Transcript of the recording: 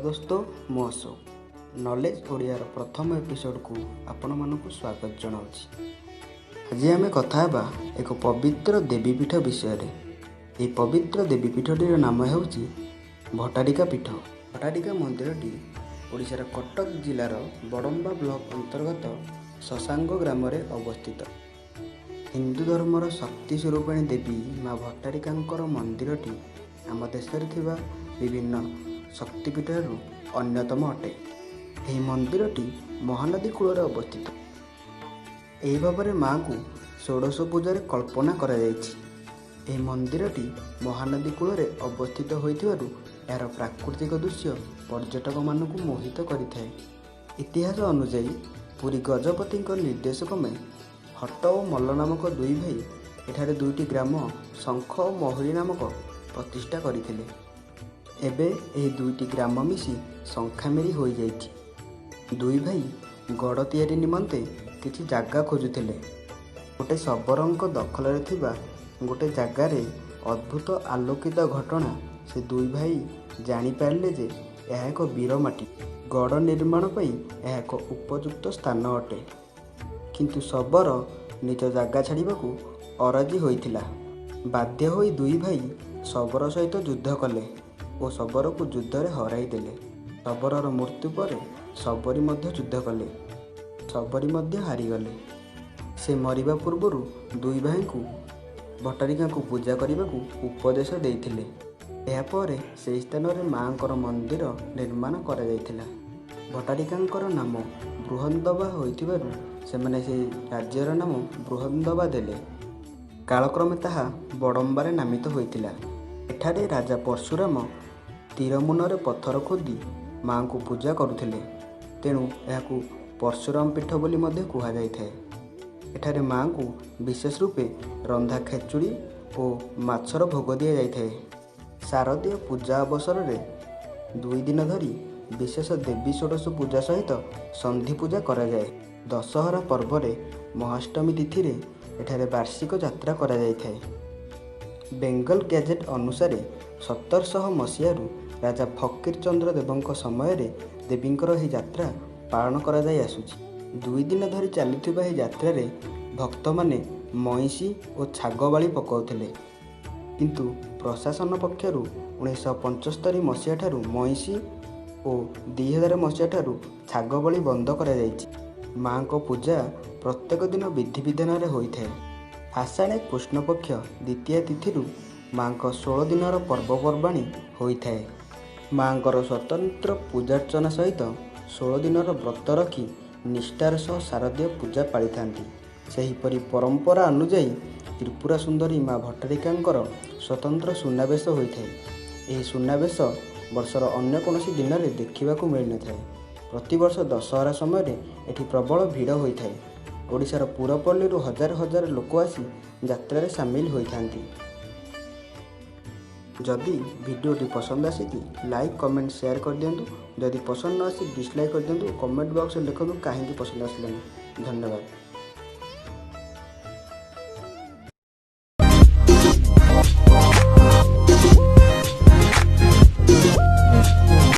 Hello दोस्तों, मु Ashok knowledge Odiyar प्रथम एपिसोड को आपण मानक स्वागत जनाऊँगी। आज आम कथा एक पवित्र देवीपीठ विषय रे। यह पवित्र देवीपीठटीर नाम है भट्टारिका पीठ। भट्टारिका मंदिरटी ओडिशार कटक जिलार बड़म्बा ब्लॉक अंतर्गत शशांग ग्राम रे अवस्थित। हिंदू धर्मर शक्ति स्वरूपिणी देवी माँ भट्टारिकांकर मंदिरटी आम देश में विभिन्न शक्तिपीठर अन्यतम अटे। यह मंदिरटी महानदी कूल अवस्थित। यही भाव में माँ को षोडश पूजा कल्पना करा जायछि। यह मंदिरटी महानदी कूल अवस्थित होइथिबारु यार प्राकृतिक दृश्य पर्यटक मानक मोहित करिथाए। इतिहास अनुसार पुरी गजपति निर्देशक में हट्ट और मल्ल नामक दुई भाई एठारे दुईटी ग्राम शंख और महुरी नामक प्रतिष्ठा करथिले। एबे एही दुईटी ग्राम मिसी शंखामेरी हो जाइछि। दुई भाई गड़ तैयारी निमंते किछि जागा खोजुथिले। गोटे शबरंक दखल थिबा गोटे जगार अद्भुत आलोकित घटना से दुई भाई जानी पारले जे यह एक वीरमाटी। गड़ निर्माण पई यह एक उपयुक्त स्थान अटे। किंतु शबर निज जागा छाड़िबाकू अराजी होइथिला। बाध्य होई दुई भाई शबर सहित युद्ध कले और शबर को युद्ध रे हराई देले। शबरर मृत्यु पर शबरी मध्य युद्ध कले। शबरी मध्य हारीगले। से मरिबा पूर्व दुई भाई को भट्टारिका को पूजा करने को उपदेश देइथिले। एहा परे से स्थान रे माँकर मंदिर निर्माण करा जायथिला। भट्टारिकांकर नाम बृहन्दवा होइथिबारु सेमाने से राज्यर नाम बृहन्दवा देले। कालक्रमे ताहा बड़म्बारे नामित होइथिला। एठारे राजा परशुराम तीरमुनरे पत्थर खोदी माँ को पूजा करुथिले। तेणु यहाकू परशुराम पीठ बोली मध्य कुहा जाइथाए। एठारे माँ को विशेष रूपे रंधा खेचुड़ी और माछर भोग दिया जाइथाए। शारदीय पूजा अवसर में 2 दिन धरी विशेष देवी षोडश पूजा सहित संधि पूजा करा जाए। दशहरा पर्व रे महाअष्टमी तिथि रे एठारे वार्षिक यात्रा करा जाइथाए। बेंगल गैजेट अनुसार 1700 मसीहारू राजा फकीर चंद्र देवଙ୍କ समୟରେ देवीଙ୍କର ଏହି ଯାତ୍ରା ପାଳନ କରାଯାଇ ଆସୁଛି। 2 ଦିନ ଧରି ଚାଲୁଥିବା ଏହି ଯାତ୍ରାରେ ଭକ୍ତମାନେ ମଇଁଷି ଓ ଛାଗ ବାଳି ପକାଉଥିଲେ। କିନ୍ତୁ ପ୍ରଶାସନ ପକ୍ଷରୁ 1975 ମସିହା ଠାରୁ ମଇଁଷି ଓ 2000 ମସିହା ଠାରୁ ଛାଗ ବଳି ବନ୍ଦ କରାଯାଇଛି। ମାଙ୍କ ପୂଜା ପ୍ରତ୍ୟେକ ଦିନ ବିଧିବିଧାନରେ ହୋଇଥାଏ। आषाढ़ कृष्णपक्ष द्वितीय तिथिरू माँक 16 दिनर पर्वपर्वाणी होइथाए। माँकर स्वतंत्र पूजार्चना सहित 16 दिनर व्रत रखी निष्ठार सह शारदीय पूजा पाली थांती। सेहीपरि परंपरा अनुजाई त्रिपुरा सुंदरी माँ भट्टारिकांकर स्वतंत्र सुनावेश होइथाए। एही सुनावेश वर्षर अन्य कौनसी दिन में देखा मिल न थाए। प्रतिवर्ष दशहरा समय एठी प्रबल भिड़ होइथाए। ओडिशार पुरपल्लीरू हजार हजार लोक आसी यात्रा सामिल होइथांती। जदि वीडियोटी पसंद आसी लाइक कमेंट शेयर कर दिंतु। जदि पसंद न आसी डिसलाइक कर दिंतु। कमेंट बॉक्स में लिखନ୍ତୁ काहेकि पसंद आसलानी। धन्यवाद।